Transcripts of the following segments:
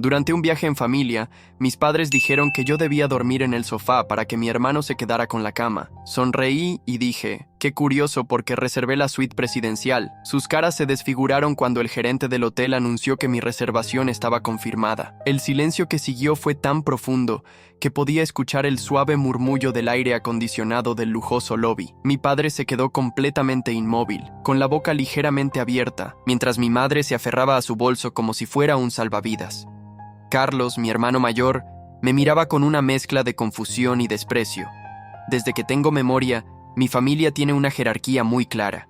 Durante un viaje en familia, mis padres dijeron que yo debía dormir en el sofá para que mi hermano se quedara con la cama. Sonreí y dije, qué curioso porque reservé la suite presidencial. Sus caras se desfiguraron cuando el gerente del hotel anunció que mi reservación estaba confirmada. El silencio que siguió fue tan profundo que podía escuchar el suave murmullo del aire acondicionado del lujoso lobby. Mi padre se quedó completamente inmóvil, con la boca ligeramente abierta, mientras mi madre se aferraba a su bolso como si fuera un salvavidas. Carlos, mi hermano mayor, me miraba con una mezcla de confusión y desprecio. Desde que tengo memoria, mi familia tiene una jerarquía muy clara.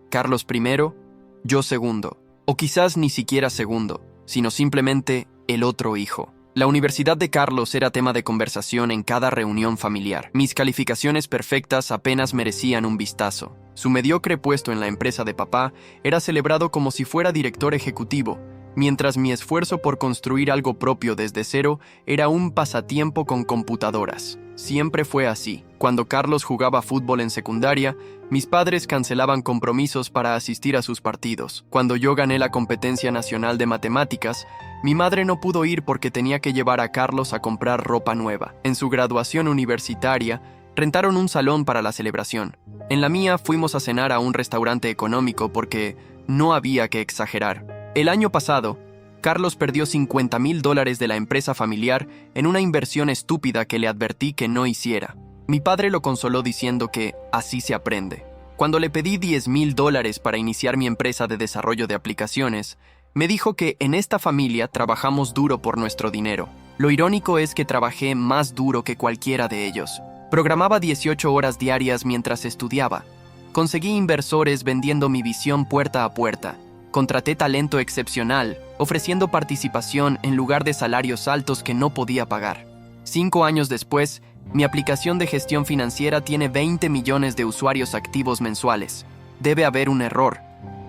Carlos primero, yo segundo, o quizás ni siquiera segundo, sino simplemente el otro hijo. La universidad de Carlos era tema de conversación en cada reunión familiar. Mis calificaciones perfectas apenas merecían un vistazo. Su mediocre puesto en la empresa de papá era celebrado como si fuera director ejecutivo, mientras mi esfuerzo por construir algo propio desde cero era un pasatiempo con computadoras. Siempre fue así. Cuando Carlos jugaba fútbol en secundaria, mis padres cancelaban compromisos para asistir a sus partidos. Cuando yo gané la competencia nacional de matemáticas, mi madre no pudo ir porque tenía que llevar a Carlos a comprar ropa nueva. En su graduación universitaria, rentaron un salón para la celebración. En la mía fuimos a cenar a un restaurante económico porque no había que exagerar. El año pasado, Carlos perdió $50,000 de la empresa familiar en una inversión estúpida que le advertí que no hiciera. Mi padre lo consoló diciendo que así se aprende. Cuando le pedí $10,000 para iniciar mi empresa de desarrollo de aplicaciones, me dijo que en esta familia trabajamos duro por nuestro dinero. Lo irónico es que trabajé más duro que cualquiera de ellos. Programaba 18 horas diarias mientras estudiaba. Conseguí inversores vendiendo mi visión puerta a puerta. Contraté talento excepcional, ofreciendo participación en lugar de salarios altos que no podía pagar. 5 años después, mi aplicación de gestión financiera tiene 20 millones de usuarios activos mensuales. Debe haber un error,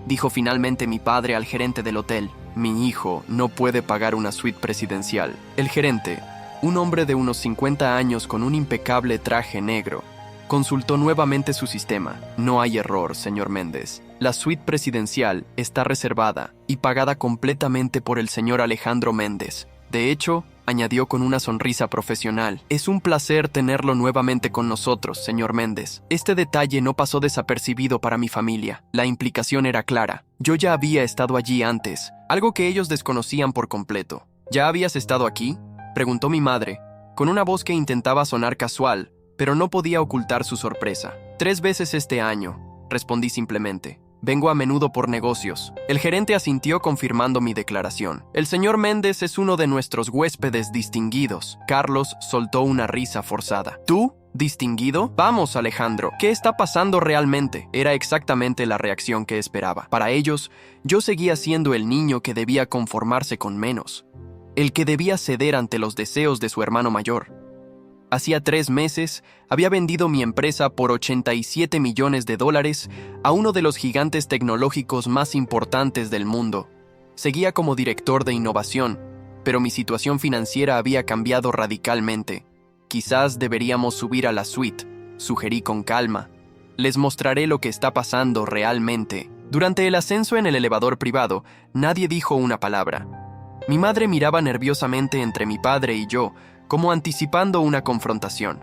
dijo finalmente mi padre al gerente del hotel. Mi hijo no puede pagar una suite presidencial. El gerente, un hombre de unos 50 años con un impecable traje negro, consultó nuevamente su sistema. No hay error, señor Méndez. La suite presidencial está reservada y pagada completamente por el señor Alejandro Méndez. De hecho, añadió con una sonrisa profesional, es un placer tenerlo nuevamente con nosotros, señor Méndez. Este detalle no pasó desapercibido para mi familia. La implicación era clara. Yo ya había estado allí antes, algo que ellos desconocían por completo. ¿Ya habías estado aquí?, preguntó mi madre, con una voz que intentaba sonar casual, pero no podía ocultar su sorpresa. 3 veces este año, respondí simplemente. Vengo a menudo por negocios. El gerente asintió confirmando mi declaración. El señor Méndez es uno de nuestros huéspedes distinguidos. Carlos soltó una risa forzada. ¿Tú? ¿Distinguido? Vamos, Alejandro. ¿Qué está pasando realmente? Era exactamente la reacción que esperaba. Para ellos, yo seguía siendo el niño que debía conformarse con menos. El que debía ceder ante los deseos de su hermano mayor. Hacía 3 meses, había vendido mi empresa por $87 millones a uno de los gigantes tecnológicos más importantes del mundo. Seguía como director de innovación, pero mi situación financiera había cambiado radicalmente. Quizás deberíamos subir a la suite, sugerí con calma. Les mostraré lo que está pasando realmente. Durante el ascenso en el elevador privado, nadie dijo una palabra. Mi madre miraba nerviosamente entre mi padre y yo, como anticipando una confrontación.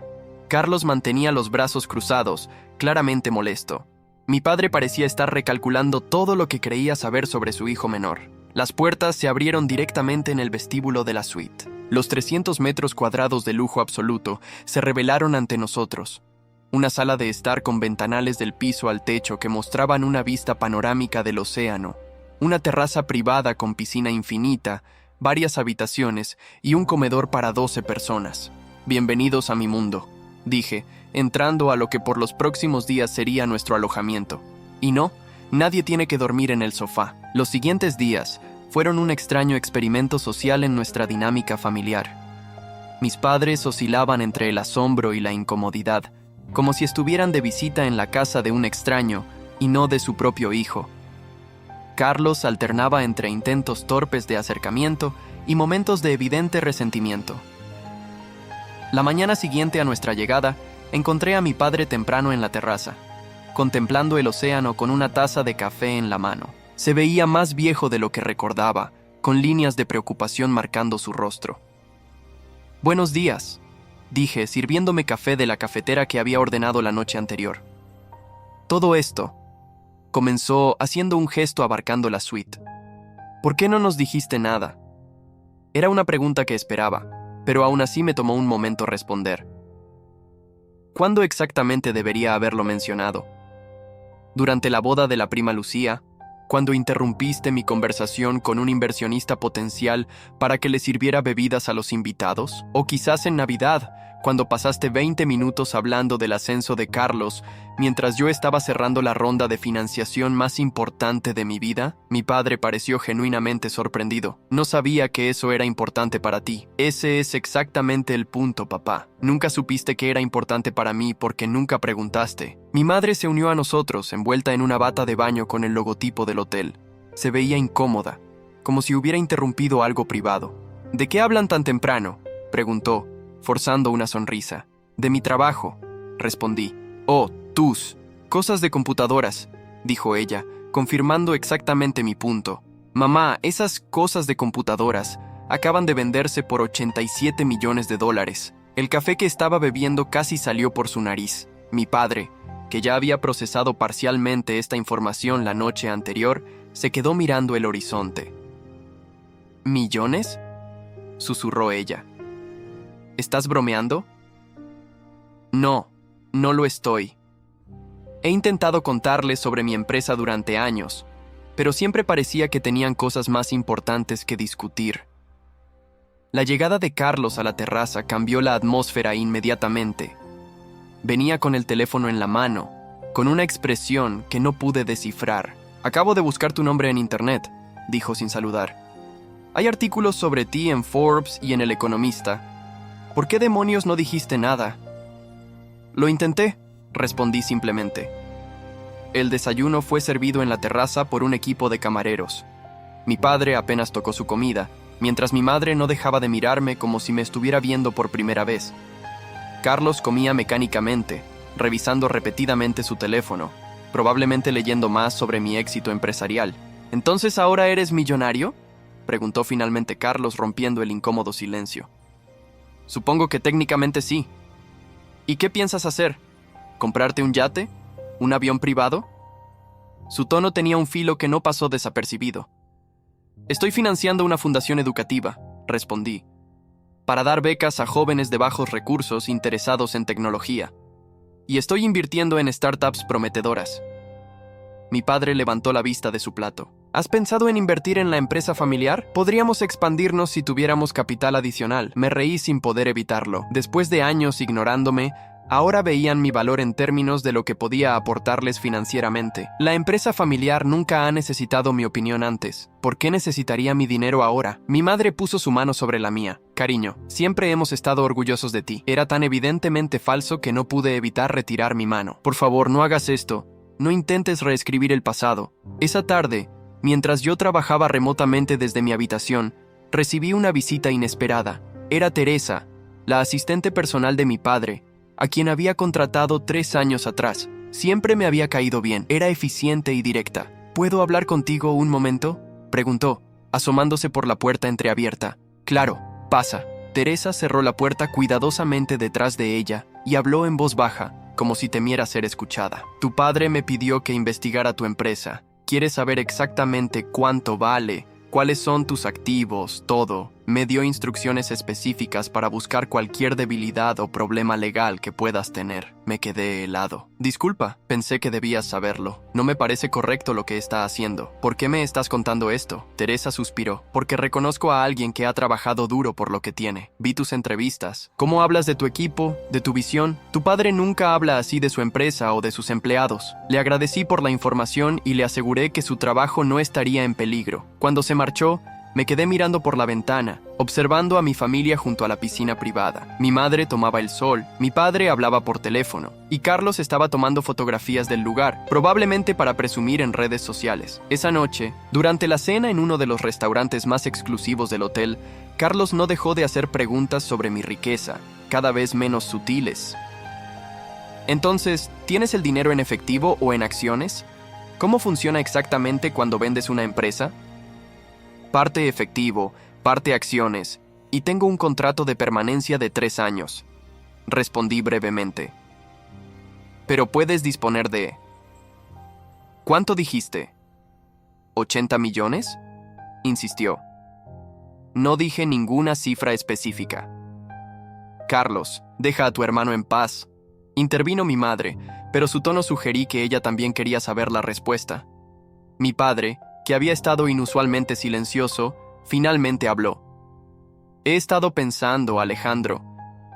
Carlos mantenía los brazos cruzados, claramente molesto. Mi padre parecía estar recalculando todo lo que creía saber sobre su hijo menor. Las puertas se abrieron directamente en el vestíbulo de la suite. Los 300 metros cuadrados de lujo absoluto se revelaron ante nosotros. Una sala de estar con ventanales del piso al techo que mostraban una vista panorámica del océano. Una terraza privada con piscina infinita, varias habitaciones y un comedor para 12 personas. Bienvenidos a mi mundo, dije, entrando a lo que por los próximos días sería nuestro alojamiento. Y no, nadie tiene que dormir en el sofá. Los siguientes días fueron un extraño experimento social en nuestra dinámica familiar. Mis padres oscilaban entre el asombro y la incomodidad, como si estuvieran de visita en la casa de un extraño y no de su propio hijo. Carlos alternaba entre intentos torpes de acercamiento y momentos de evidente resentimiento. La mañana siguiente a nuestra llegada, encontré a mi padre temprano en la terraza, contemplando el océano con una taza de café en la mano. Se veía más viejo de lo que recordaba, con líneas de preocupación marcando su rostro. «Buenos días», dije, sirviéndome café de la cafetera que había ordenado la noche anterior. «Todo esto», comenzó haciendo un gesto abarcando la suite. «¿Por qué no nos dijiste nada?» Era una pregunta que esperaba, pero aún así me tomó un momento responder. ¿Cuándo exactamente debería haberlo mencionado? ¿Durante la boda de la prima Lucía? ¿Cuando interrumpiste mi conversación con un inversionista potencial para que le sirviera bebidas a los invitados? ¿O quizás en Navidad, cuando pasaste 20 minutos hablando del ascenso de Carlos mientras yo estaba cerrando la ronda de financiación más importante de mi vida? Mi padre pareció genuinamente sorprendido. No sabía que eso era importante para ti. Ese es exactamente el punto, papá. Nunca supiste que era importante para mí porque nunca preguntaste. Mi madre se unió a nosotros, envuelta en una bata de baño con el logotipo del hotel. Se veía incómoda, como si hubiera interrumpido algo privado. ¿De qué hablan tan temprano?, preguntó, forzando una sonrisa. «De mi trabajo», respondí. «Oh, tus cosas de computadoras», dijo ella, confirmando exactamente mi punto. «Mamá, esas cosas de computadoras acaban de venderse por $87 millones. El café que estaba bebiendo casi salió por su nariz. Mi padre, que ya había procesado parcialmente esta información la noche anterior, se quedó mirando el horizonte. «¿Millones?», susurró ella. ¿Estás bromeando?» No, no lo estoy. He intentado contarles sobre mi empresa durante años, pero siempre parecía que tenían cosas más importantes que discutir. La llegada de Carlos a la terraza cambió la atmósfera inmediatamente. Venía con el teléfono en la mano, con una expresión que no pude descifrar. «Acabo de buscar tu nombre en internet», dijo sin saludar. «Hay artículos sobre ti en Forbes y en El Economista. ¿Por qué demonios no dijiste nada?» «Lo intenté», respondí simplemente. El desayuno fue servido en la terraza por un equipo de camareros. Mi padre apenas tocó su comida, mientras mi madre no dejaba de mirarme como si me estuviera viendo por primera vez. Carlos comía mecánicamente, revisando repetidamente su teléfono, probablemente leyendo más sobre mi éxito empresarial. «¿Entonces ahora eres millonario?», preguntó finalmente Carlos, rompiendo el incómodo silencio. «Supongo que técnicamente sí». «¿Y qué piensas hacer? ¿Comprarte un yate? ¿Un avión privado?». Su tono tenía un filo que no pasó desapercibido. «Estoy financiando una fundación educativa», respondí, «para dar becas a jóvenes de bajos recursos interesados en tecnología. Y estoy invirtiendo en startups prometedoras». Mi padre levantó la vista de su plato. «¿Has pensado en invertir en la empresa familiar? Podríamos expandirnos si tuviéramos capital adicional». Me reí sin poder evitarlo. Después de años ignorándome, ahora veían mi valor en términos de lo que podía aportarles financieramente. La empresa familiar nunca ha necesitado mi opinión antes. ¿Por qué necesitaría mi dinero ahora? Mi madre puso su mano sobre la mía. «Cariño, siempre hemos estado orgullosos de ti». Era tan evidentemente falso que no pude evitar retirar mi mano. «Por favor, no hagas esto. No intentes reescribir el pasado». Esa tarde, mientras yo trabajaba remotamente desde mi habitación, recibí una visita inesperada. Era Teresa, la asistente personal de mi padre, a quien había contratado 3 años atrás. Siempre me había caído bien, era eficiente y directa. «¿Puedo hablar contigo un momento?», preguntó, asomándose por la puerta entreabierta. «Claro, pasa». Teresa cerró la puerta cuidadosamente detrás de ella y habló en voz baja, como si temiera ser escuchada. «Tu padre me pidió que investigara tu empresa. Quiere saber exactamente cuánto vale, cuáles son tus activos, todo. Me dio instrucciones específicas para buscar cualquier debilidad o problema legal que puedas tener». Me quedé helado. «Disculpa, pensé que debías saberlo. No me parece correcto lo que está haciendo. ¿Por qué me estás contando esto?». Teresa suspiró. «Porque reconozco a alguien que ha trabajado duro por lo que tiene. Vi tus entrevistas. ¿Cómo hablas de tu equipo, de tu visión? Tu padre nunca habla así de su empresa o de sus empleados». Le agradecí por la información y le aseguré que su trabajo no estaría en peligro. Cuando se marchó, me quedé mirando por la ventana, observando a mi familia junto a la piscina privada. Mi madre tomaba el sol, mi padre hablaba por teléfono, y Carlos estaba tomando fotografías del lugar, probablemente para presumir en redes sociales. Esa noche, durante la cena en uno de los restaurantes más exclusivos del hotel, Carlos no dejó de hacer preguntas sobre mi riqueza, cada vez menos sutiles. «Entonces, ¿tienes el dinero en efectivo o en acciones? ¿Cómo funciona exactamente cuando vendes una empresa?». Parte efectivo, parte acciones, y tengo un contrato de permanencia de 3 años. Respondí brevemente. Pero puedes disponer de... ¿Cuánto dijiste? ¿80 millones? Insistió. No dije ninguna cifra específica. Carlos, deja a tu hermano en paz. Intervino mi madre, pero su tono sugerí que ella también quería saber la respuesta. Mi padre, que había estado inusualmente silencioso, finalmente habló. He estado pensando, Alejandro.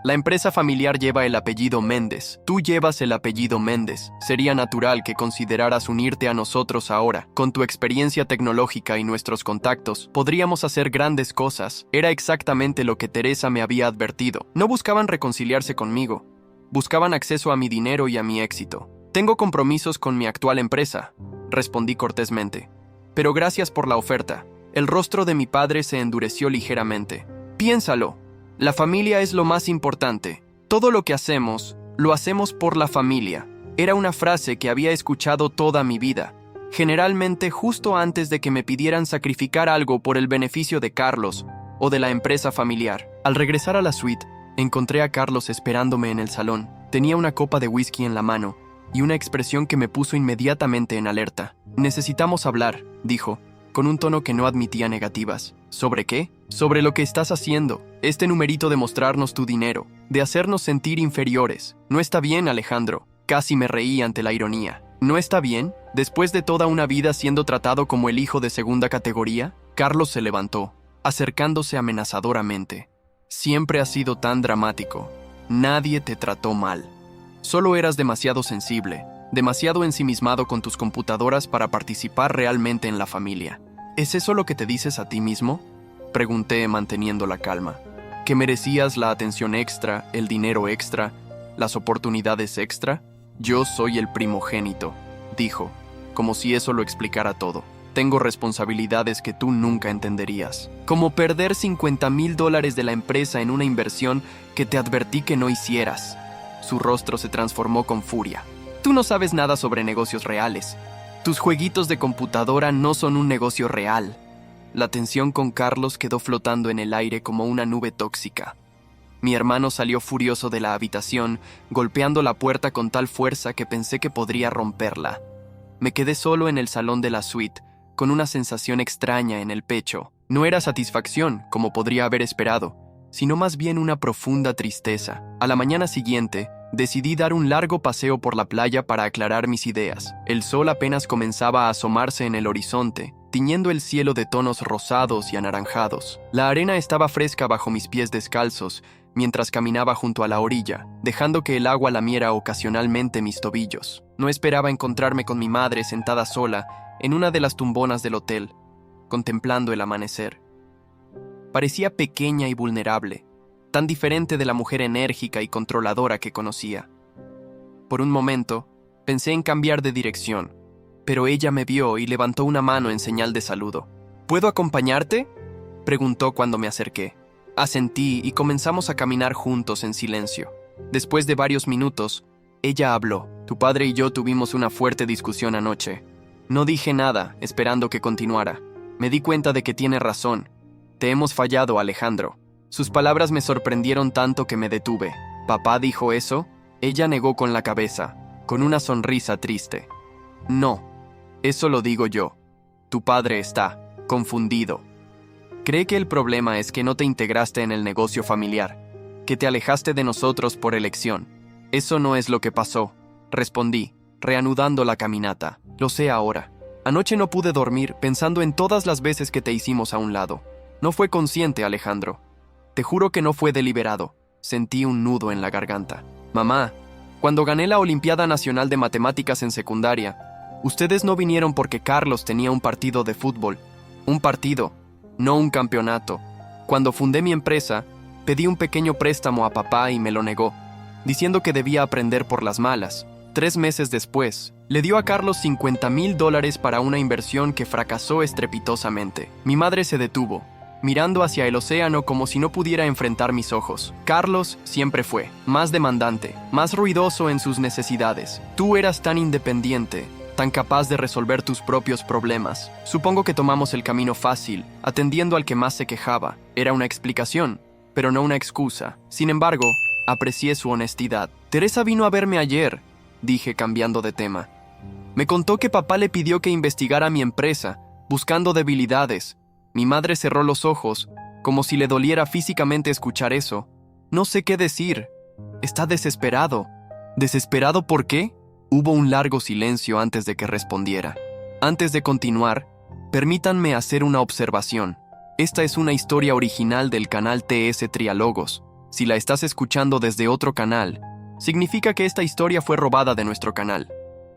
La empresa familiar lleva el apellido Méndez. Tú llevas el apellido Méndez. Sería natural que consideraras unirte a nosotros ahora. Con tu experiencia tecnológica y nuestros contactos, podríamos hacer grandes cosas. Era exactamente lo que Teresa me había advertido. No buscaban reconciliarse conmigo. Buscaban acceso a mi dinero y a mi éxito. Tengo compromisos con mi actual empresa, respondí cortésmente. Pero gracias por la oferta. El rostro de mi padre se endureció ligeramente. Piénsalo. La familia es lo más importante. Todo lo que hacemos, lo hacemos por la familia. Era una frase que había escuchado toda mi vida, generalmente justo antes de que me pidieran sacrificar algo por el beneficio de Carlos o de la empresa familiar. Al regresar a la suite, encontré a Carlos esperándome en el salón. Tenía una copa de whisky en la mano y una expresión que me puso inmediatamente en alerta. Necesitamos hablar, dijo, con un tono que no admitía negativas. ¿Sobre qué? Sobre lo que estás haciendo. Este numerito de mostrarnos tu dinero, de hacernos sentir inferiores. No está bien, Alejandro. Casi me reí ante la ironía. ¿No está bien? Después de toda una vida siendo tratado como el hijo de segunda categoría. Carlos se levantó, acercándose amenazadoramente. Siempre has sido tan dramático. Nadie te trató mal. Solo eras demasiado sensible, demasiado ensimismado con tus computadoras para participar realmente en la familia. ¿Es eso lo que te dices a ti mismo? Pregunté manteniendo la calma. ¿Que merecías la atención extra, el dinero extra, las oportunidades extra? Yo soy el primogénito, dijo, como si eso lo explicara todo. Tengo responsabilidades que tú nunca entenderías. Como perder $50,000 de la empresa en una inversión que te advertí que no hicieras. Su rostro se transformó con furia. Tú no sabes nada sobre negocios reales. Tus jueguitos de computadora no son un negocio real. La tensión con Carlos quedó flotando en el aire como una nube tóxica. Mi hermano salió furioso de la habitación, golpeando la puerta con tal fuerza que pensé que podría romperla. Me quedé solo en el salón de la suite, con una sensación extraña en el pecho. No era satisfacción, como podría haber esperado, sino más bien una profunda tristeza. A la mañana siguiente, decidí dar un largo paseo por la playa para aclarar mis ideas. El sol apenas comenzaba a asomarse en el horizonte, tiñendo el cielo de tonos rosados y anaranjados. La arena estaba fresca bajo mis pies descalzos, mientras caminaba junto a la orilla, dejando que el agua lamiera ocasionalmente mis tobillos. No esperaba encontrarme con mi madre sentada sola en una de las tumbonas del hotel, contemplando el amanecer. Parecía pequeña y vulnerable, tan diferente de la mujer enérgica y controladora que conocía. Por un momento, pensé en cambiar de dirección, pero ella me vio y levantó una mano en señal de saludo. ¿Puedo acompañarte?, preguntó cuando me acerqué. Asentí y comenzamos a caminar juntos en silencio. Después de varios minutos, ella habló. Tu padre y yo tuvimos una fuerte discusión anoche. No dije nada, esperando que continuara. Me di cuenta de que tiene razón. Te hemos fallado, Alejandro. Sus palabras me sorprendieron tanto que me detuve. ¿Papá dijo eso? Ella negó con la cabeza, con una sonrisa triste. No, eso lo digo yo. Tu padre está confundido. Cree que el problema es que no te integraste en el negocio familiar, que te alejaste de nosotros por elección. Eso no es lo que pasó, respondí, reanudando la caminata. Lo sé ahora. Anoche no pude dormir pensando en todas las veces que te hicimos a un lado. No fue consciente, Alejandro. Te juro que no fue deliberado. Sentí un nudo en la garganta. Mamá, cuando gané la Olimpiada Nacional de Matemáticas en secundaria, ustedes no vinieron porque Carlos tenía un partido de fútbol. Un partido, no un campeonato. Cuando fundé mi empresa, pedí un pequeño préstamo a papá y me lo negó, diciendo que debía aprender por las malas. 3 meses después, le dio a Carlos $50,000 para una inversión que fracasó estrepitosamente. Mi madre se detuvo, mirando hacia el océano como si no pudiera enfrentar mis ojos. Carlos siempre fue más demandante, más ruidoso en sus necesidades. Tú eras tan independiente, tan capaz de resolver tus propios problemas. Supongo que tomamos el camino fácil, atendiendo al que más se quejaba. Era una explicación, pero no una excusa. Sin embargo, aprecié su honestidad. Teresa vino a verme ayer, dije cambiando de tema. Me contó que papá le pidió que investigara mi empresa, buscando debilidades. Mi madre cerró los ojos, como si le doliera físicamente escuchar eso. No sé qué decir. Está desesperado. ¿Desesperado por qué? Hubo un largo silencio antes de que respondiera. Antes de continuar, permítanme hacer una observación. Esta es una historia original del canal TS Triálogos. Si la estás escuchando desde otro canal, significa que esta historia fue robada de nuestro canal.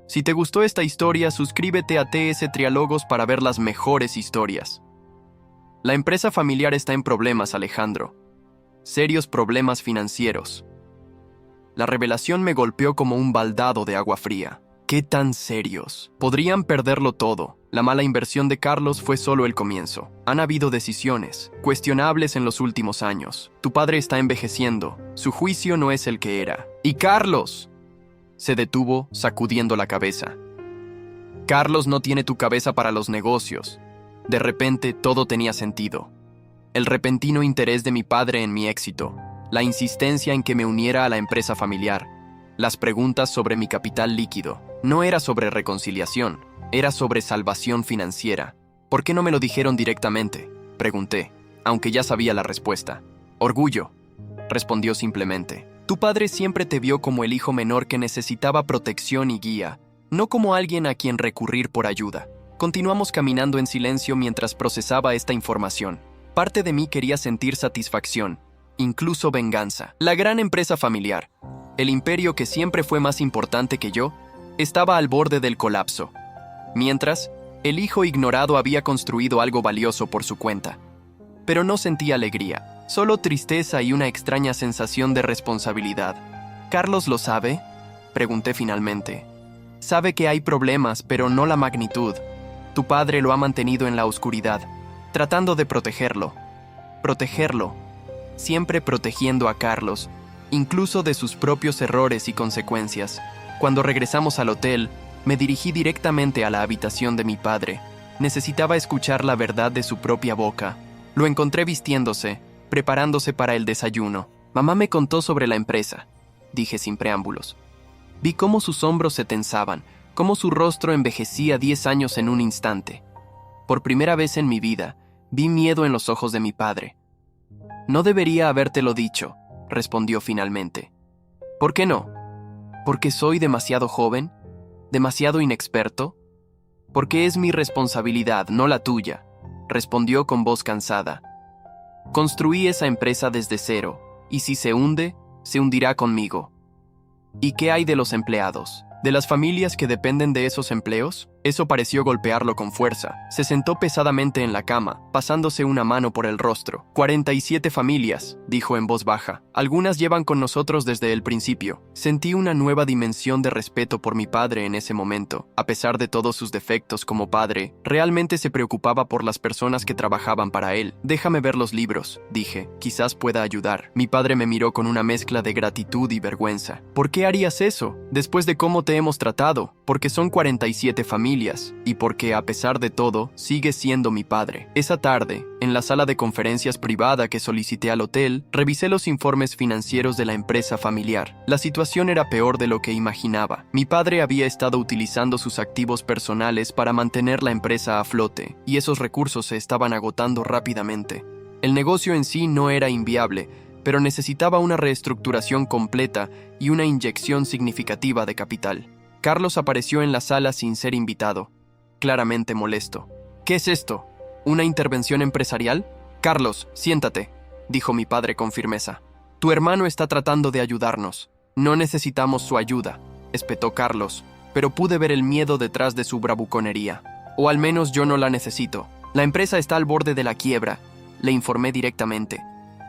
Si te gustó esta historia, suscríbete a TS Triálogos para ver las mejores historias. La empresa familiar está en problemas, Alejandro. Serios problemas financieros. La revelación me golpeó como un baldado de agua fría. ¿Qué tan serios? Podrían perderlo todo. La mala inversión de Carlos fue solo el comienzo. Han habido decisiones cuestionables en los últimos años. Tu padre está envejeciendo. Su juicio no es el que era. ¡Y Carlos! Se detuvo, sacudiendo la cabeza. Carlos no tiene tu cabeza para los negocios. De repente, todo tenía sentido. El repentino interés de mi padre en mi éxito. La insistencia en que me uniera a la empresa familiar. Las preguntas sobre mi capital líquido. No era sobre reconciliación, era sobre salvación financiera. ¿Por qué no me lo dijeron directamente?, pregunté, aunque ya sabía la respuesta. Orgullo, respondió simplemente. Tu padre siempre te vio como el hijo menor que necesitaba protección y guía, no como alguien a quien recurrir por ayuda. Continuamos caminando en silencio mientras procesaba esta información. Parte de mí quería sentir satisfacción, incluso venganza. La gran empresa familiar, el imperio que siempre fue más importante que yo, estaba al borde del colapso. Mientras, el hijo ignorado había construido algo valioso por su cuenta. Pero no sentí alegría, solo tristeza y una extraña sensación de responsabilidad. ¿Carlos lo sabe?, pregunté finalmente. Sabe que hay problemas, pero no la magnitud. Tu padre lo ha mantenido en la oscuridad, tratando de protegerlo. Protegerlo. Siempre protegiendo a Carlos, incluso de sus propios errores y consecuencias. Cuando regresamos al hotel, me dirigí directamente a la habitación de mi padre. Necesitaba escuchar la verdad de su propia boca. Lo encontré vistiéndose, preparándose para el desayuno. Mamá me contó sobre la empresa, dije sin preámbulos. Vi cómo sus hombros se tensaban, cómo su rostro envejecía 10 años en un instante. Por primera vez en mi vida, vi miedo en los ojos de mi padre. No debería habértelo dicho, respondió finalmente. ¿Por qué no? ¿Porque soy demasiado joven? ¿Demasiado inexperto? Porque es mi responsabilidad, no la tuya, respondió con voz cansada. Construí esa empresa desde cero, y si se hunde, se hundirá conmigo. ¿Y qué hay de los empleados? ¿De las familias que dependen de esos empleos? Eso pareció golpearlo con fuerza. Se sentó pesadamente en la cama, pasándose una mano por el rostro. 47 familias, dijo en voz baja. Algunas llevan con nosotros desde el principio. Sentí una nueva dimensión de respeto por mi padre en ese momento. A pesar de todos sus defectos como padre, realmente se preocupaba por las personas que trabajaban para él. Déjame ver los libros, dije. Quizás pueda ayudar. Mi padre me miró con una mezcla de gratitud y vergüenza. ¿Por qué harías eso? Después de cómo te hemos tratado. Porque son 47 familias. Y porque, a pesar de todo, sigue siendo mi padre. Esa tarde, en la sala de conferencias privada que solicité al hotel, revisé los informes financieros de la empresa familiar. La situación era peor de lo que imaginaba. Mi padre había estado utilizando sus activos personales para mantener la empresa a flote, y esos recursos se estaban agotando rápidamente. El negocio en sí no era inviable, pero necesitaba una reestructuración completa y una inyección significativa de capital. Carlos apareció en la sala sin ser invitado, claramente molesto. ¿Qué es esto? ¿Una intervención empresarial? Carlos, siéntate, dijo mi padre con firmeza. Tu hermano está tratando de ayudarnos. No necesitamos su ayuda, espetó Carlos, pero pude ver el miedo detrás de su bravuconería. O al menos yo no la necesito. La empresa está al borde de la quiebra, le informé directamente.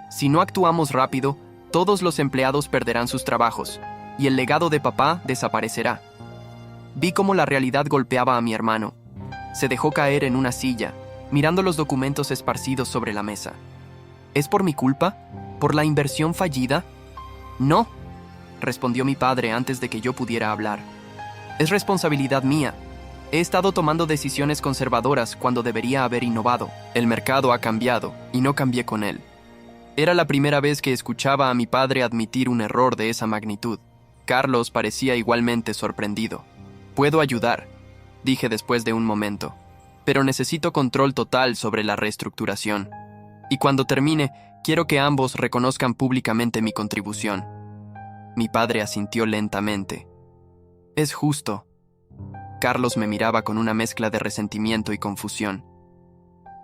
Si no actuamos rápido, todos los empleados perderán sus trabajos, y el legado de papá desaparecerá. Vi cómo la realidad golpeaba a mi hermano. Se dejó caer en una silla, mirando los documentos esparcidos sobre la mesa. ¿Es por mi culpa? ¿Por la inversión fallida? No, respondió mi padre antes de que yo pudiera hablar. Es responsabilidad mía. He estado tomando decisiones conservadoras cuando debería haber innovado. El mercado ha cambiado y no cambié con él. Era la primera vez que escuchaba a mi padre admitir un error de esa magnitud. Carlos parecía igualmente sorprendido. «Puedo ayudar», dije después de un momento, «pero necesito control total sobre la reestructuración. Y cuando termine, quiero que ambos reconozcan públicamente mi contribución». Mi padre asintió lentamente. «Es justo». Carlos me miraba con una mezcla de resentimiento y confusión.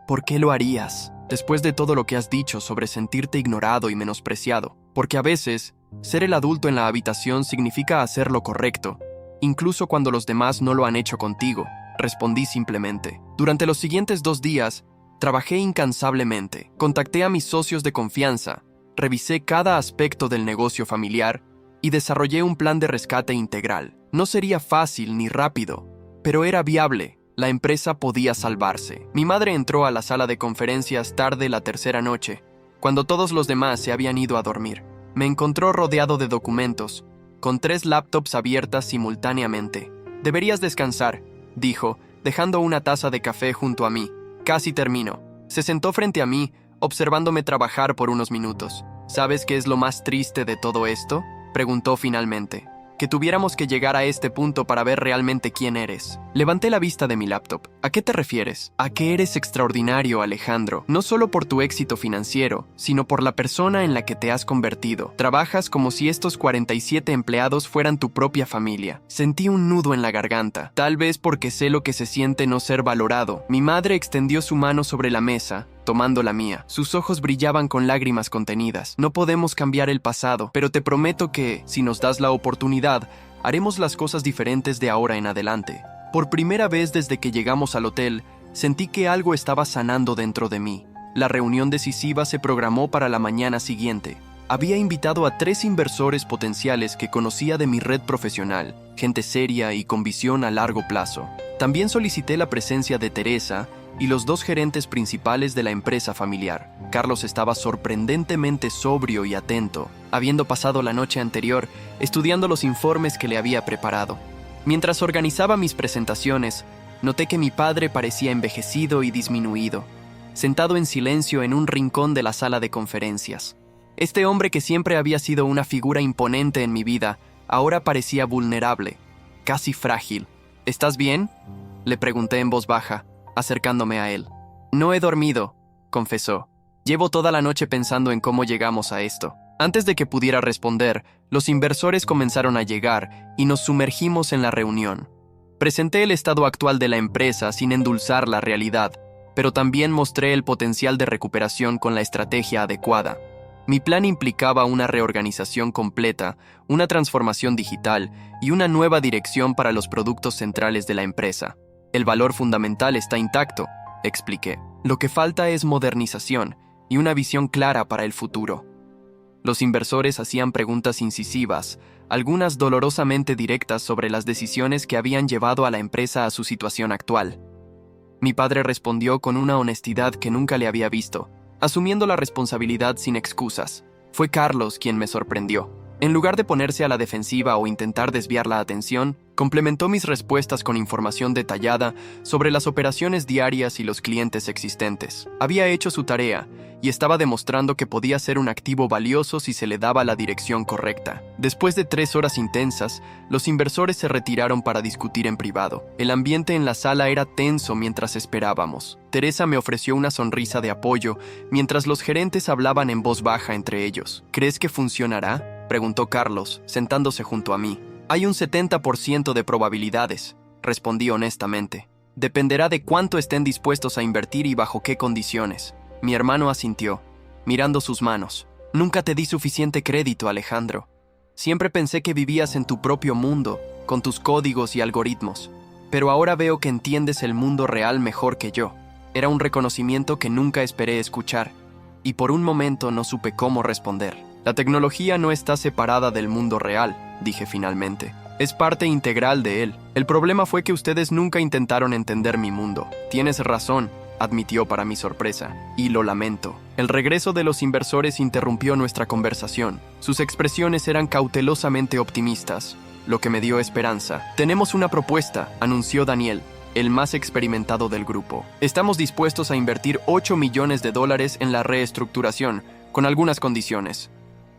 «¿Por qué lo harías? Después de todo lo que has dicho sobre sentirte ignorado y menospreciado. Porque a veces, ser el adulto en la habitación significa hacer lo correcto, incluso cuando los demás no lo han hecho contigo», respondí simplemente. Durante los siguientes 2 días, trabajé incansablemente. Contacté a mis socios de confianza, revisé cada aspecto del negocio familiar y desarrollé un plan de rescate integral. No sería fácil ni rápido, pero era viable. La empresa podía salvarse. Mi madre entró a la sala de conferencias tarde la tercera noche, cuando todos los demás se habían ido a dormir. Me encontró rodeado de documentos, con 3 laptops abiertas simultáneamente. «Deberías descansar», dijo, dejando una taza de café junto a mí. «Casi termino». Se sentó frente a mí, observándome trabajar por unos minutos. «¿Sabes qué es lo más triste de todo esto?», preguntó finalmente. «Que tuviéramos que llegar a este punto para ver realmente quién eres». Levanté la vista de mi laptop. «¿A qué te refieres?» «A que eres extraordinario, Alejandro. No solo por tu éxito financiero, sino por la persona en la que te has convertido. Trabajas como si estos 47 empleados fueran tu propia familia». Sentí un nudo en la garganta. Tal vez porque sé lo que se siente no ser valorado. Mi madre extendió su mano sobre la mesa, tomando la mía. Sus ojos brillaban con lágrimas contenidas. «No podemos cambiar el pasado, pero te prometo que, si nos das la oportunidad, haremos las cosas diferentes de ahora en adelante». Por primera vez desde que llegamos al hotel, sentí que algo estaba sanando dentro de mí. La reunión decisiva se programó para la mañana siguiente. Había invitado a 3 inversores potenciales que conocía de mi red profesional, gente seria y con visión a largo plazo. También solicité la presencia de Teresa y los 2 gerentes principales de la empresa familiar. Carlos estaba sorprendentemente sobrio y atento, habiendo pasado la noche anterior estudiando los informes que le había preparado. Mientras organizaba mis presentaciones, noté que mi padre parecía envejecido y disminuido, sentado en silencio en un rincón de la sala de conferencias. Este hombre que siempre había sido una figura imponente en mi vida, ahora parecía vulnerable, casi frágil. «¿Estás bien?», le pregunté en voz baja, acercándome a él. «No he dormido», confesó. «Llevo toda la noche pensando en cómo llegamos a esto». Antes de que pudiera responder, los inversores comenzaron a llegar y nos sumergimos en la reunión. Presenté el estado actual de la empresa sin endulzar la realidad, pero también mostré el potencial de recuperación con la estrategia adecuada. Mi plan implicaba una reorganización completa, una transformación digital y una nueva dirección para los productos centrales de la empresa. «El valor fundamental está intacto», expliqué. «Lo que falta es modernización y una visión clara para el futuro». Los inversores hacían preguntas incisivas, algunas dolorosamente directas sobre las decisiones que habían llevado a la empresa a su situación actual. Mi padre respondió con una honestidad que nunca le había visto, asumiendo la responsabilidad sin excusas. Fue Carlos quien me sorprendió. En lugar de ponerse a la defensiva o intentar desviar la atención, complementó mis respuestas con información detallada sobre las operaciones diarias y los clientes existentes. Había hecho su tarea y estaba demostrando que podía ser un activo valioso si se le daba la dirección correcta. Después de 3 horas intensas, los inversores se retiraron para discutir en privado. El ambiente en la sala era tenso mientras esperábamos. Teresa me ofreció una sonrisa de apoyo mientras los gerentes hablaban en voz baja entre ellos. «¿Crees que funcionará?», preguntó Carlos, sentándose junto a mí. «Hay un 70% de probabilidades», respondí honestamente. «Dependerá de cuánto estén dispuestos a invertir y bajo qué condiciones». Mi hermano asintió, mirando sus manos. «Nunca te di suficiente crédito, Alejandro. Siempre pensé que vivías en tu propio mundo, con tus códigos y algoritmos. Pero ahora veo que entiendes el mundo real mejor que yo». Era un reconocimiento que nunca esperé escuchar, y por un momento no supe cómo responder. «La tecnología no está separada del mundo real», dije finalmente. «Es parte integral de él. El problema fue que ustedes nunca intentaron entender mi mundo». «Tienes razón», admitió para mi sorpresa, «y lo lamento». El regreso de los inversores interrumpió nuestra conversación. Sus expresiones eran cautelosamente optimistas, lo que me dio esperanza. «Tenemos una propuesta», anunció Daniel, el más experimentado del grupo. Estamos dispuestos a invertir $8 millones en la reestructuración, con algunas condiciones.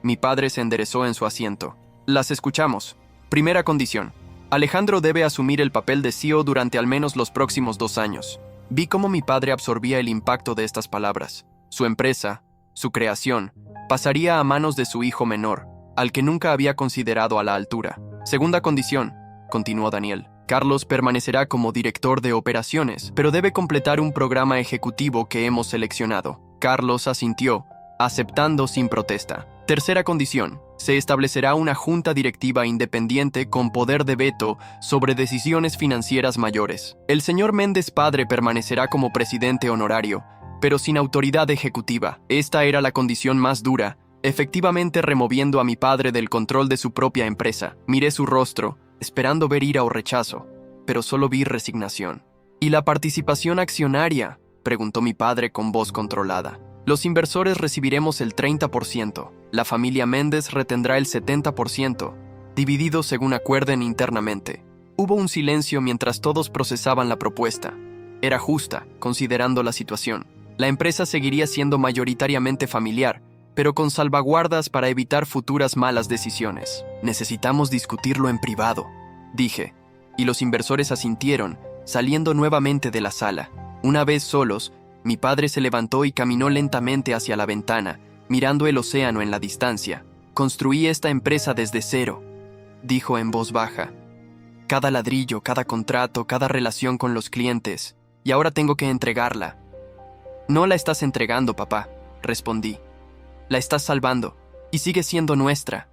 Mi padre se enderezó en su asiento. Las escuchamos. Primera condición. Alejandro debe asumir el papel de CEO durante al menos los próximos 2 años. Vi cómo mi padre absorbía el impacto de estas palabras. Su empresa, su creación, pasaría a manos de su hijo menor, al que nunca había considerado a la altura. Segunda condición, continuó Daniel. Carlos permanecerá como director de operaciones, pero debe completar un programa ejecutivo que hemos seleccionado. Carlos asintió, aceptando sin protesta. Tercera condición, se establecerá una junta directiva independiente con poder de veto sobre decisiones financieras mayores. El señor Méndez padre permanecerá como presidente honorario, pero sin autoridad ejecutiva. Esta era la condición más dura, efectivamente removiendo a mi padre del control de su propia empresa. Miré su rostro, esperando ver ira o rechazo, pero solo vi resignación. ¿Y la participación accionaria?, preguntó mi padre con voz controlada. Los inversores recibiremos el 30%, la familia Méndez retendrá el 70%, dividido según acuerden internamente. Hubo un silencio mientras todos procesaban la propuesta. Era justa, considerando la situación. La empresa seguiría siendo mayoritariamente familiar, pero con salvaguardas para evitar futuras malas decisiones. Necesitamos discutirlo en privado, dije, y los inversores asintieron, saliendo nuevamente de la sala. Una vez solos, mi padre se levantó y caminó lentamente hacia la ventana, mirando el océano en la distancia. Construí esta empresa desde cero, dijo en voz baja. Cada ladrillo, cada contrato, cada relación con los clientes, y ahora tengo que entregarla. No la estás entregando, papá, respondí. La estás salvando, y sigue siendo nuestra.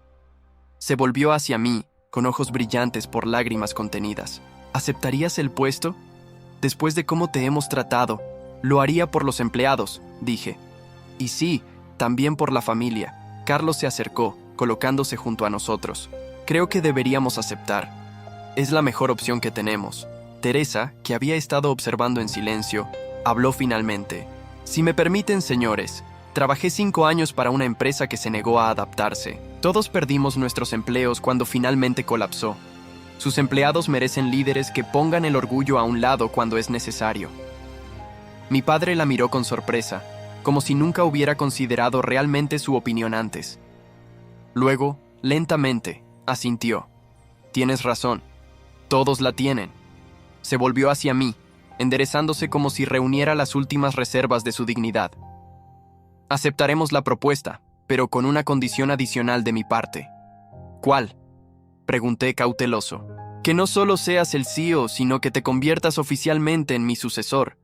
Se volvió hacia mí, con ojos brillantes por lágrimas contenidas. ¿Aceptarías el puesto? Después de cómo te hemos tratado, lo haría por los empleados, dije. Y sí, también por la familia. Carlos se acercó, colocándose junto a nosotros. Creo que deberíamos aceptar. Es la mejor opción que tenemos. Teresa, que había estado observando en silencio, habló finalmente. Si me permiten, señores, trabajé 5 años para una empresa que se negó a adaptarse. Todos perdimos nuestros empleos cuando finalmente colapsó. Sus empleados merecen líderes que pongan el orgullo a un lado cuando es necesario. Mi padre la miró con sorpresa, como si nunca hubiera considerado realmente su opinión antes. Luego, lentamente, asintió. Tienes razón. Todos la tienen. Se volvió hacia mí, enderezándose como si reuniera las últimas reservas de su dignidad. Aceptaremos la propuesta, pero con una condición adicional de mi parte. ¿Cuál?, pregunté cauteloso. Que no solo seas el CEO, sino que te conviertas oficialmente en mi sucesor.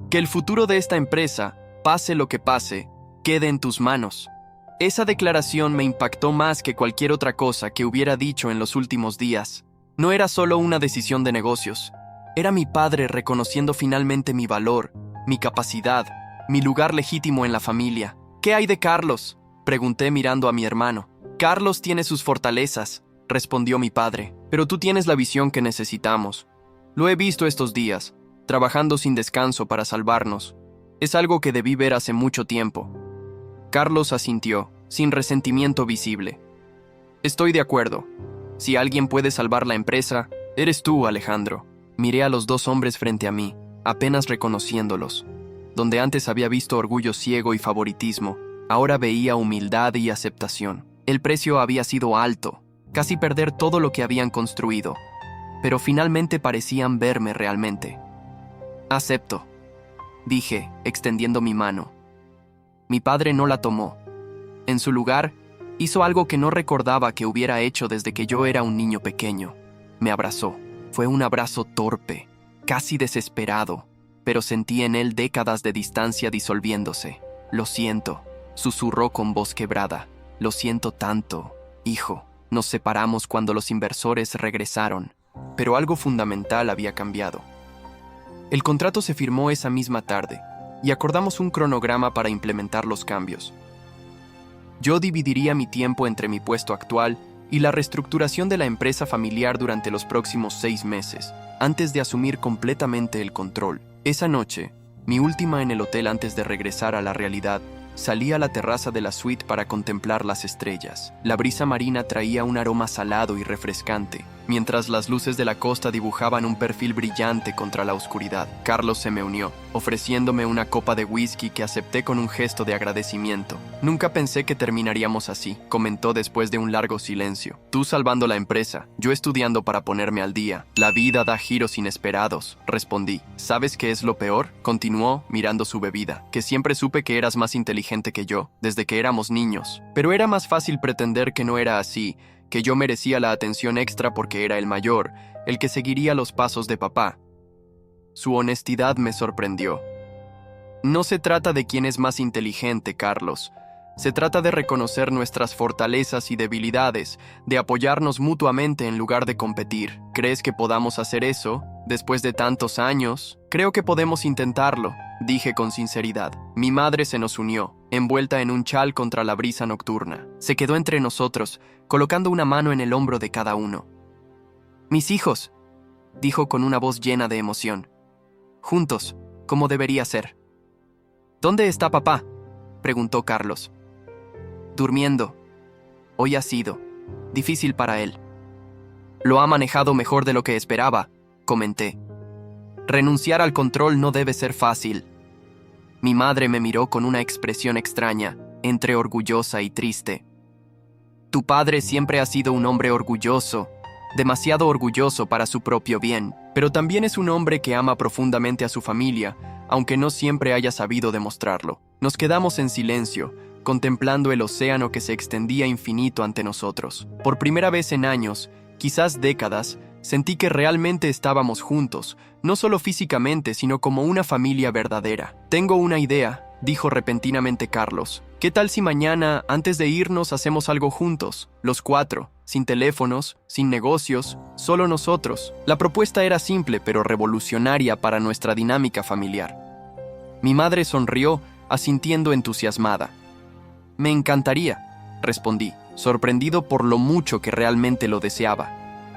Que el futuro de esta empresa, pase lo que pase, quede en tus manos. Esa declaración me impactó más que cualquier otra cosa que hubiera dicho en los últimos días. No era solo una decisión de negocios. Era mi padre reconociendo finalmente mi valor, mi capacidad, mi lugar legítimo en la familia. ¿Qué hay de Carlos?, pregunté mirando a mi hermano. Carlos tiene sus fortalezas, respondió mi padre, pero tú tienes la visión que necesitamos. Lo he visto estos días, trabajando sin descanso para salvarnos. Es algo que debí ver hace mucho tiempo. Carlos asintió, sin resentimiento visible. Estoy de acuerdo. Si alguien puede salvar la empresa, eres tú, Alejandro. Miré a los 2 hombres frente a mí, apenas reconociéndolos. Donde antes había visto orgullo ciego y favoritismo, ahora veía humildad y aceptación. El precio había sido alto, casi perder todo lo que habían construido, pero finalmente parecían verme realmente. Acepto, dije, extendiendo mi mano. Mi padre no la tomó. En su lugar, hizo algo que no recordaba que hubiera hecho desde que yo era un niño pequeño. Me abrazó. Fue un abrazo torpe, casi desesperado, pero sentí en él décadas de distancia disolviéndose. Lo siento, susurró con voz quebrada. Lo siento tanto, hijo. Nos separamos cuando los inversores regresaron, pero algo fundamental había cambiado. El contrato se firmó esa misma tarde, y acordamos un cronograma para implementar los cambios. Yo dividiría mi tiempo entre mi puesto actual y la reestructuración de la empresa familiar durante los próximos 6 meses, antes de asumir completamente el control. Esa noche, mi última en el hotel antes de regresar a la realidad, salí a la terraza de la suite para contemplar las estrellas. La brisa marina traía un aroma salado y refrescante, mientras las luces de la costa dibujaban un perfil brillante contra la oscuridad. Carlos se me unió, ofreciéndome una copa de whisky que acepté con un gesto de agradecimiento. Nunca pensé que terminaríamos así, comentó después de un largo silencio. Tú salvando la empresa, yo estudiando para ponerme al día. La vida da giros inesperados, respondí. ¿Sabes qué es lo peor?, continuó, mirando su bebida. Que siempre supe que eras más inteligente que yo, desde que éramos niños. Pero era más fácil pretender que no era así, que yo merecía la atención extra porque era el mayor, el que seguiría los pasos de papá. Su honestidad me sorprendió. No se trata de quién es más inteligente, Carlos. Se trata de reconocer nuestras fortalezas y debilidades, de apoyarnos mutuamente en lugar de competir. ¿Crees que podamos hacer eso? Después de tantos años, creo que podemos intentarlo, dije con sinceridad. Mi madre se nos unió, envuelta en un chal contra la brisa nocturna. Se quedó entre nosotros, colocando una mano en el hombro de cada uno. «Mis hijos», dijo con una voz llena de emoción. «Juntos, como debería ser». «¿Dónde está papá?», preguntó Carlos. «Durmiendo. Hoy ha sido difícil para él». «Lo ha manejado mejor de lo que esperaba», comenté. «Renunciar al control no debe ser fácil». Mi madre me miró con una expresión extraña, entre orgullosa y triste. «Tu padre siempre ha sido un hombre orgulloso, demasiado orgulloso para su propio bien, pero también es un hombre que ama profundamente a su familia, aunque no siempre haya sabido demostrarlo». Nos quedamos en silencio, contemplando el océano que se extendía infinito ante nosotros. Por primera vez en años, quizás décadas, sentí que realmente estábamos juntos, no solo físicamente, sino como una familia verdadera. «Tengo una idea», dijo repentinamente Carlos. «¿Qué tal si mañana, antes de irnos, hacemos algo juntos? Los cuatro, sin teléfonos, sin negocios, solo nosotros». La propuesta era simple, pero revolucionaria para nuestra dinámica familiar. Mi madre sonrió, asintiendo entusiasmada. «Me encantaría», respondí, sorprendido por lo mucho que realmente lo deseaba.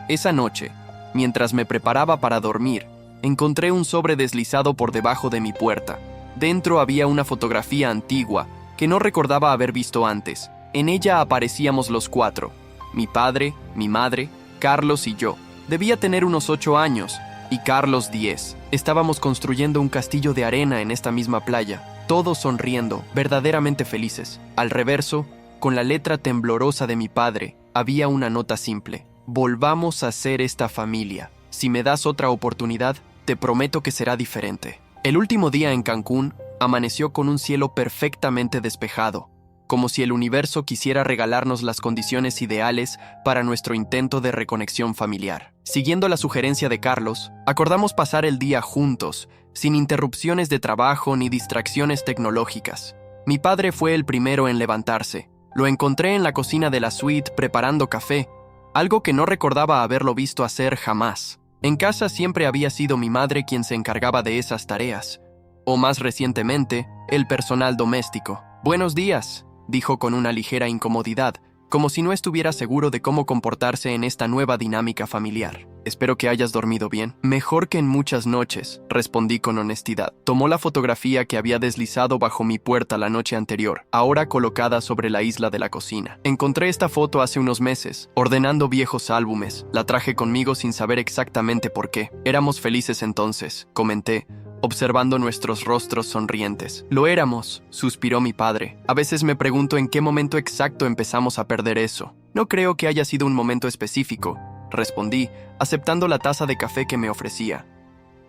Esa noche, mientras me preparaba para dormir, encontré un sobre deslizado por debajo de mi puerta. Dentro había una fotografía antigua que no recordaba haber visto antes. En ella aparecíamos los cuatro: mi padre, mi madre, Carlos y yo. Debía tener unos 8 años, y Carlos 10. Estábamos construyendo un castillo de arena en esta misma playa, todos sonriendo, verdaderamente felices. Al reverso, con la letra temblorosa de mi padre, había una nota simple: «Volvamos a ser esta familia. Si me das otra oportunidad, te prometo que será diferente». El último día en Cancún amaneció con un cielo perfectamente despejado, como si el universo quisiera regalarnos las condiciones ideales para nuestro intento de reconexión familiar. Siguiendo la sugerencia de Carlos, acordamos pasar el día juntos, sin interrupciones de trabajo ni distracciones tecnológicas. Mi padre fue el primero en levantarse. Lo encontré en la cocina de la suite preparando café, algo que no recordaba haberlo visto hacer jamás. En casa siempre había sido mi madre quien se encargaba de esas tareas, o más recientemente, el personal doméstico. «Buenos días», dijo con una ligera incomodidad, como si no estuviera seguro de cómo comportarse en esta nueva dinámica familiar. «Espero que hayas dormido bien». «Mejor que en muchas noches», respondí con honestidad. Tomó la fotografía que había deslizado bajo mi puerta la noche anterior, ahora colocada sobre la isla de la cocina. «Encontré esta foto hace unos meses, ordenando viejos álbumes. La traje conmigo sin saber exactamente por qué. Éramos felices entonces», comenté, observando nuestros rostros sonrientes. «Lo éramos», suspiró mi padre. «A veces me pregunto en qué momento exacto empezamos a perder eso». «No creo que haya sido un momento específico», respondí, aceptando la taza de café que me ofrecía.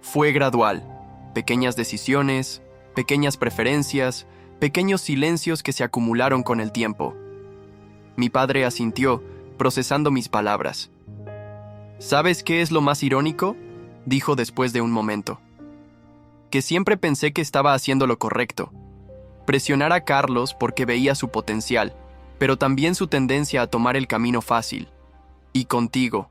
«Fue gradual. Pequeñas decisiones, pequeñas preferencias, pequeños silencios que se acumularon con el tiempo». Mi padre asintió, procesando mis palabras. «¿Sabes qué es lo más irónico?», dijo después de un momento. «Que siempre pensé que estaba haciendo lo correcto. Presionar a Carlos porque veía su potencial, pero también su tendencia a tomar el camino fácil. Y contigo».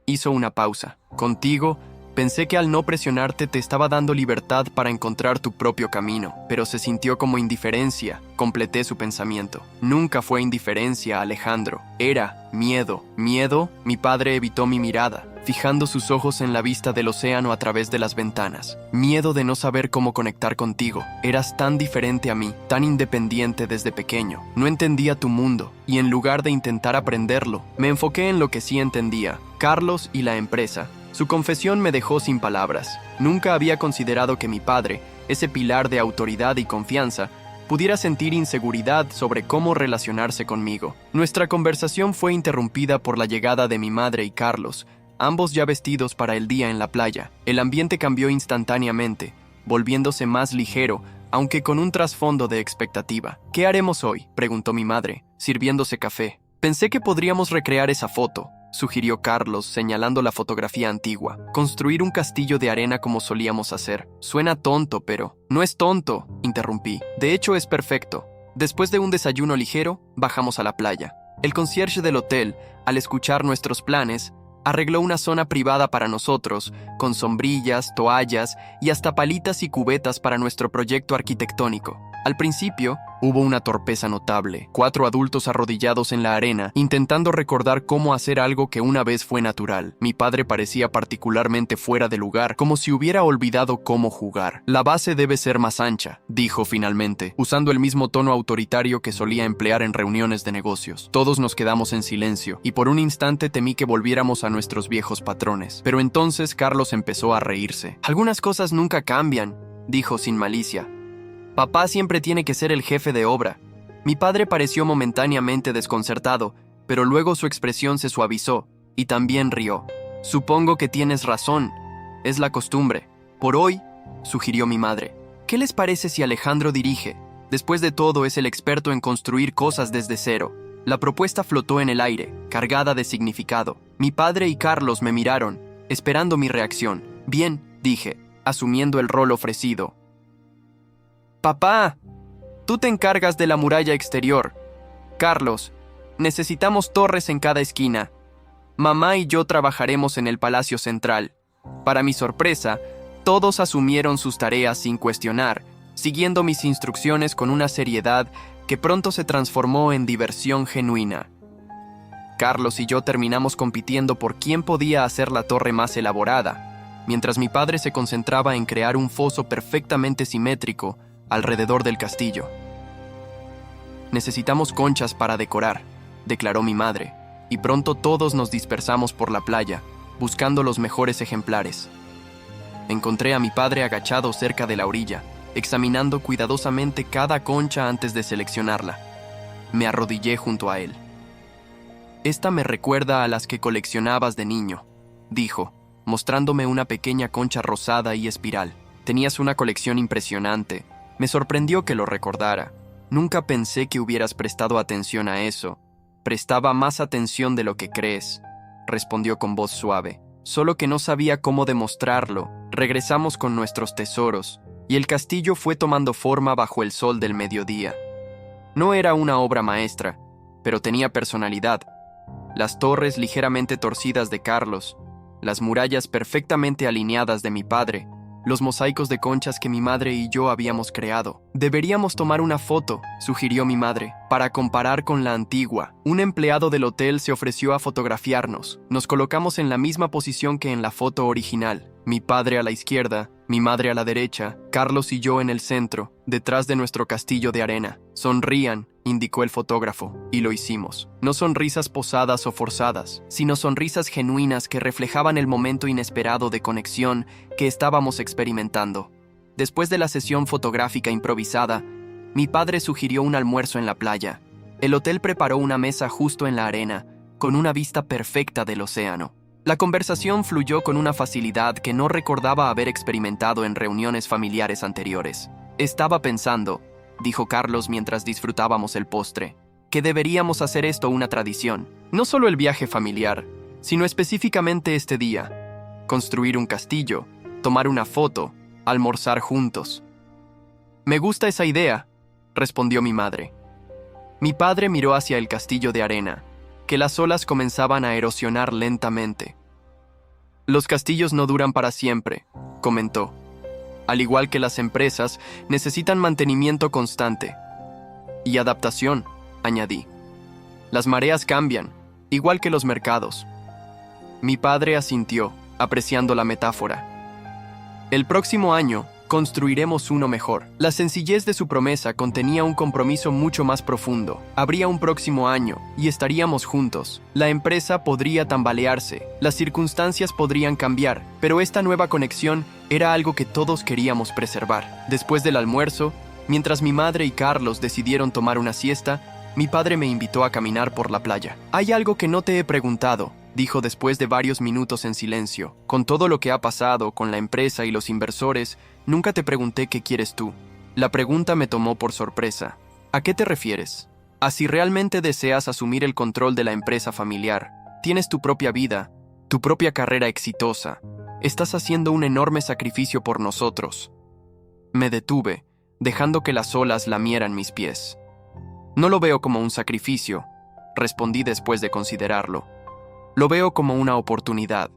Hizo una pausa. «Contigo, pensé que al no presionarte te estaba dando libertad para encontrar tu propio camino, pero se sintió como indiferencia», completé su pensamiento. «Nunca fue indiferencia, Alejandro. Era miedo». «¿Miedo?», mi padre evitó mi mirada, fijando sus ojos en la vista del océano a través de las ventanas. Miedo de no saber cómo conectar contigo. Eras tan diferente a mí, tan independiente desde pequeño. No entendía tu mundo, y en lugar de intentar aprenderlo, me enfoqué en lo que sí entendía: Carlos y la empresa. Su confesión me dejó sin palabras. Nunca había considerado que mi padre, ese pilar de autoridad y confianza, pudiera sentir inseguridad sobre cómo relacionarse conmigo. Nuestra conversación fue interrumpida por la llegada de mi madre y Carlos, ambos ya vestidos para el día en la playa. El ambiente cambió instantáneamente, volviéndose más ligero, aunque con un trasfondo de expectativa. ¿Qué haremos hoy?, preguntó mi madre, sirviéndose café. Pensé que podríamos recrear esa foto, sugirió Carlos, señalando la fotografía antigua. Construir un castillo de arena como solíamos hacer. Suena tonto, pero... No es tonto, interrumpí. De hecho, es perfecto. Después de un desayuno ligero, bajamos a la playa. El concierge del hotel, al escuchar nuestros planes, arregló una zona privada para nosotros, con sombrillas, toallas y hasta palitas y cubetas para nuestro proyecto arquitectónico. Al principio, hubo una torpeza notable. 4 adultos arrodillados en la arena, intentando recordar cómo hacer algo que una vez fue natural. Mi padre parecía particularmente fuera de lugar, como si hubiera olvidado cómo jugar. La base debe ser más ancha, dijo finalmente, usando el mismo tono autoritario que solía emplear en reuniones de negocios. Todos nos quedamos en silencio, y por un instante temí que volviéramos a nuestros viejos patrones. Pero entonces Carlos empezó a reírse. Algunas cosas nunca cambian, dijo sin malicia. Papá siempre tiene que ser el jefe de obra. Mi padre pareció momentáneamente desconcertado, pero luego su expresión se suavizó, y también rió. Supongo que tienes razón. Es la costumbre. Por hoy, sugirió mi madre, ¿qué les parece si Alejandro dirige? Después de todo, es el experto en construir cosas desde cero. La propuesta flotó en el aire, cargada de significado. Mi padre y Carlos me miraron, esperando mi reacción. Bien, dije, asumiendo el rol ofrecido. Papá, tú te encargas de la muralla exterior. Carlos, necesitamos torres en cada esquina. Mamá y yo trabajaremos en el Palacio Central. Para mi sorpresa, todos asumieron sus tareas sin cuestionar, siguiendo mis instrucciones con una seriedad que pronto se transformó en diversión genuina. Carlos y yo terminamos compitiendo por quién podía hacer la torre más elaborada, mientras mi padre se concentraba en crear un foso perfectamente simétrico alrededor del castillo. Necesitamos conchas para decorar, declaró mi madre, y pronto todos nos dispersamos por la playa, buscando los mejores ejemplares. Encontré a mi padre agachado cerca de la orilla, examinando cuidadosamente cada concha antes de seleccionarla. Me arrodillé junto a él. Esta me recuerda a las que coleccionabas de niño, dijo, mostrándome una pequeña concha rosada y espiral. Tenías una colección impresionante. Me sorprendió que lo recordara. Nunca pensé que hubieras prestado atención a eso. Prestaba más atención de lo que crees, respondió con voz suave. Solo que no sabía cómo demostrarlo. Regresamos con nuestros tesoros, y el castillo fue tomando forma bajo el sol del mediodía. No era una obra maestra, pero tenía personalidad. Las torres ligeramente torcidas de Carlos, las murallas perfectamente alineadas de mi padre, los mosaicos de conchas que mi madre y yo habíamos creado. Deberíamos tomar una foto, sugirió mi madre, para comparar con la antigua. Un empleado del hotel se ofreció a fotografiarnos. Nos colocamos en la misma posición que en la foto original. Mi padre a la izquierda, mi madre a la derecha, Carlos y yo en el centro, detrás de nuestro castillo de arena. Sonrían, indicó el fotógrafo, y lo hicimos. No sonrisas posadas o forzadas, sino sonrisas genuinas que reflejaban el momento inesperado de conexión que estábamos experimentando. Después de la sesión fotográfica improvisada, mi padre sugirió un almuerzo en la playa. El hotel preparó una mesa justo en la arena, con una vista perfecta del océano. La conversación fluyó con una facilidad que no recordaba haber experimentado en reuniones familiares anteriores. Estaba pensando, dijo Carlos mientras disfrutábamos el postre, que deberíamos hacer esto una tradición. No solo el viaje familiar, sino específicamente este día. Construir un castillo, tomar una foto, almorzar juntos. Me gusta esa idea, respondió mi madre. Mi padre miró hacia el castillo de arena, que las olas comenzaban a erosionar lentamente. Los castillos no duran para siempre, comentó. Al igual que las empresas, necesitan mantenimiento constante. Y adaptación, añadí. Las mareas cambian, igual que los mercados. Mi padre asintió, apreciando la metáfora. El próximo año, construiremos uno mejor. La sencillez de su promesa contenía un compromiso mucho más profundo. Habría un próximo año y estaríamos juntos. La empresa podría tambalearse, las circunstancias podrían cambiar, pero esta nueva conexión era algo que todos queríamos preservar. Después del almuerzo, mientras mi madre y Carlos decidieron tomar una siesta, mi padre me invitó a caminar por la playa. «Hay algo que no te he preguntado», dijo después de varios minutos en silencio. «Con todo lo que ha pasado con la empresa y los inversores, nunca te pregunté qué quieres tú». La pregunta me tomó por sorpresa. «¿A qué te refieres?» «A si realmente deseas asumir el control de la empresa familiar. Tienes tu propia vida, tu propia carrera exitosa. Estás haciendo un enorme sacrificio por nosotros». Me detuve, dejando que las olas lamieran mis pies. «No lo veo como un sacrificio», respondí después de considerarlo. «Lo veo como una oportunidad».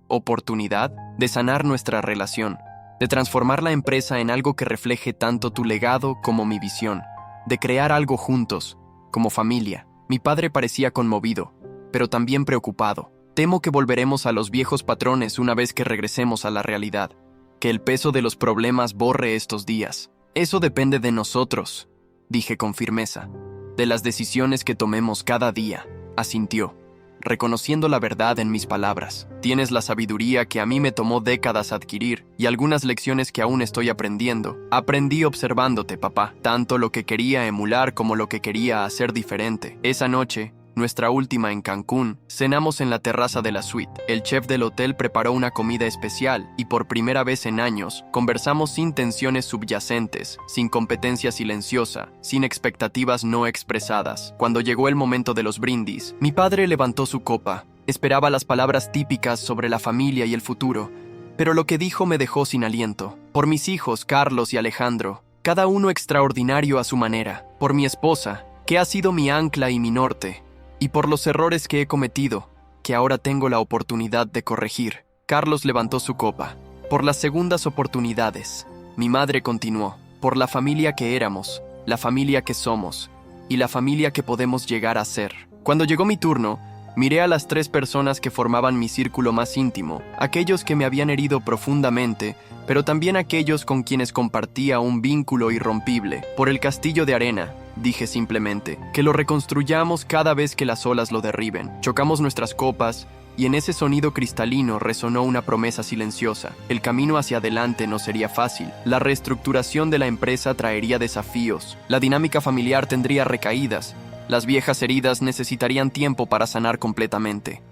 ¿Oportunidad? De sanar nuestra relación, de transformar la empresa en algo que refleje tanto tu legado como mi visión, de crear algo juntos, como familia. Mi padre parecía conmovido, pero también preocupado. «Temo que volveremos a los viejos patrones una vez que regresemos a la realidad, que el peso de los problemas borre estos días». «Eso depende de nosotros», dije con firmeza. «De las decisiones que tomemos cada día», asintió, reconociendo la verdad en mis palabras. «Tienes la sabiduría que a mí me tomó décadas adquirir y algunas lecciones que aún estoy aprendiendo. Aprendí observándote, papá, tanto lo que quería emular como lo que quería hacer diferente». Esa noche, nuestra última en Cancún, cenamos en la terraza de la suite. El chef del hotel preparó una comida especial y por primera vez en años conversamos sin tensiones subyacentes, sin competencia silenciosa, sin expectativas no expresadas. Cuando llegó el momento de los brindis, mi padre levantó su copa. Esperaba las palabras típicas sobre la familia y el futuro, pero lo que dijo me dejó sin aliento. Por mis hijos, Carlos y Alejandro, cada uno extraordinario a su manera. Por mi esposa, que ha sido mi ancla y mi norte. Y por los errores que he cometido, que ahora tengo la oportunidad de corregir. Carlos levantó su copa. Por las segundas oportunidades. Mi madre continuó. Por la familia que éramos, la familia que somos, y la familia que podemos llegar a ser. Cuando llegó mi turno, miré a las 3 personas que formaban mi círculo más íntimo, aquellos que me habían herido profundamente, pero también aquellos con quienes compartía un vínculo irrompible. Por el castillo de arena, dije simplemente, que lo reconstruyamos cada vez que las olas lo derriben. Chocamos nuestras copas, y en ese sonido cristalino resonó una promesa silenciosa. El camino hacia adelante no sería fácil. La reestructuración de la empresa traería desafíos. La dinámica familiar tendría recaídas. Las viejas heridas necesitarían tiempo para sanar completamente.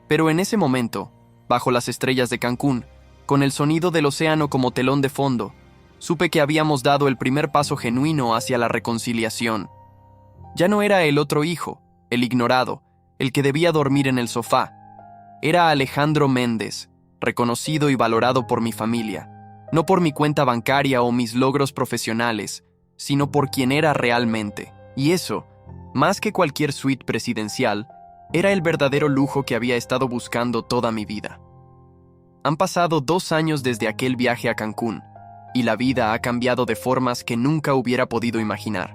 Pero en ese momento, bajo las estrellas de Cancún, con el sonido del océano como telón de fondo, supe que habíamos dado el primer paso genuino hacia la reconciliación. Ya no era el otro hijo, el ignorado, el que debía dormir en el sofá. Era Alejandro Méndez, reconocido y valorado por mi familia, no por mi cuenta bancaria o mis logros profesionales, sino por quien era realmente. Y eso, más que cualquier suite presidencial, era el verdadero lujo que había estado buscando toda mi vida. Han pasado 2 años desde aquel viaje a Cancún, y la vida ha cambiado de formas que nunca hubiera podido imaginar.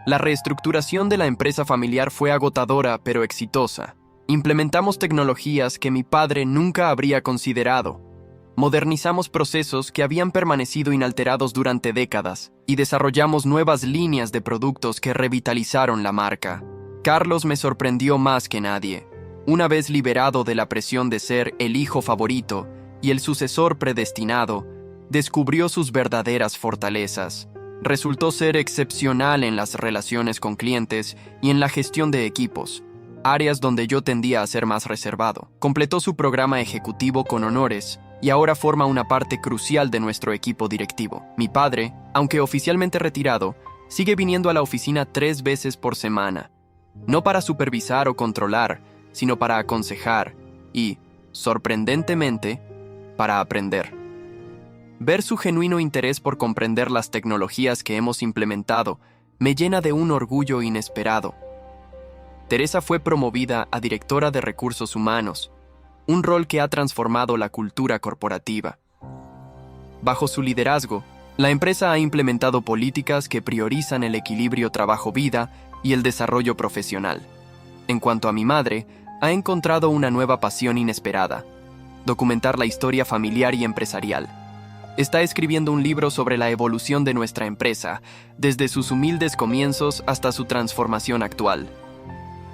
La reestructuración de la empresa familiar fue agotadora pero exitosa. Implementamos tecnologías que mi padre nunca habría considerado. Modernizamos procesos que habían permanecido inalterados durante décadas y desarrollamos nuevas líneas de productos que revitalizaron la marca. Carlos me sorprendió más que nadie. Una vez liberado de la presión de ser el hijo favorito y el sucesor predestinado, descubrió sus verdaderas fortalezas. Resultó ser excepcional en las relaciones con clientes y en la gestión de equipos, áreas donde yo tendía a ser más reservado. Completó su programa ejecutivo con honores y ahora forma una parte crucial de nuestro equipo directivo. Mi padre, aunque oficialmente retirado, sigue viniendo a la oficina 3 veces por semana, no para supervisar o controlar, sino para aconsejar y, sorprendentemente, para aprender. Ver su genuino interés por comprender las tecnologías que hemos implementado me llena de un orgullo inesperado. Teresa fue promovida a directora de recursos humanos, un rol que ha transformado la cultura corporativa. Bajo su liderazgo, la empresa ha implementado políticas que priorizan el equilibrio trabajo-vida y el desarrollo profesional. En cuanto a mi madre, ha encontrado una nueva pasión inesperada: documentar la historia familiar y empresarial. Está escribiendo un libro sobre la evolución de nuestra empresa, desde sus humildes comienzos hasta su transformación actual.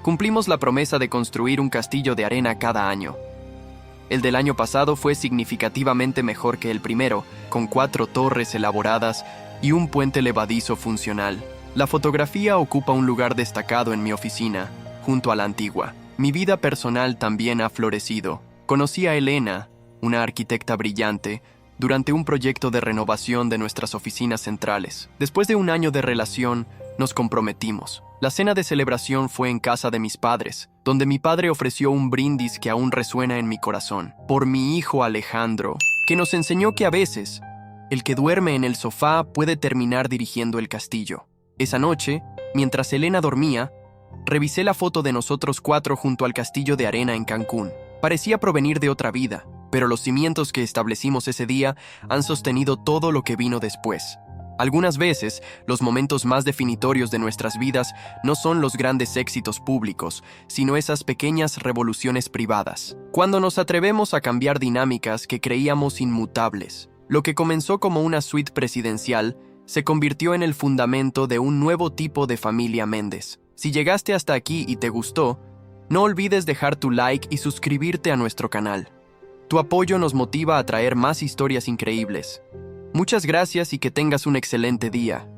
Cumplimos la promesa de construir un castillo de arena cada año. El del año pasado fue significativamente mejor que el primero, con 4 torres elaboradas y un puente levadizo funcional. La fotografía ocupa un lugar destacado en mi oficina, junto a la antigua. Mi vida personal también ha florecido. Conocí a Elena, una arquitecta brillante, durante un proyecto de renovación de nuestras oficinas centrales. Después de un año de relación, nos comprometimos. La cena de celebración fue en casa de mis padres, donde mi padre ofreció un brindis que aún resuena en mi corazón, por mi hijo Alejandro, que nos enseñó que a veces, el que duerme en el sofá puede terminar dirigiendo el castillo. Esa noche, mientras Elena dormía, revisé la foto de nosotros 4 junto al castillo de arena en Cancún. Parecía provenir de otra vida, pero los cimientos que establecimos ese día han sostenido todo lo que vino después. Algunas veces, los momentos más definitorios de nuestras vidas no son los grandes éxitos públicos, sino esas pequeñas revoluciones privadas. Cuando nos atrevemos a cambiar dinámicas que creíamos inmutables. Lo que comenzó como una suite presidencial se convirtió en el fundamento de un nuevo tipo de familia Méndez. Si llegaste hasta aquí y te gustó, no olvides dejar tu like y suscribirte a nuestro canal. Tu apoyo nos motiva a traer más historias increíbles. Muchas gracias y que tengas un excelente día.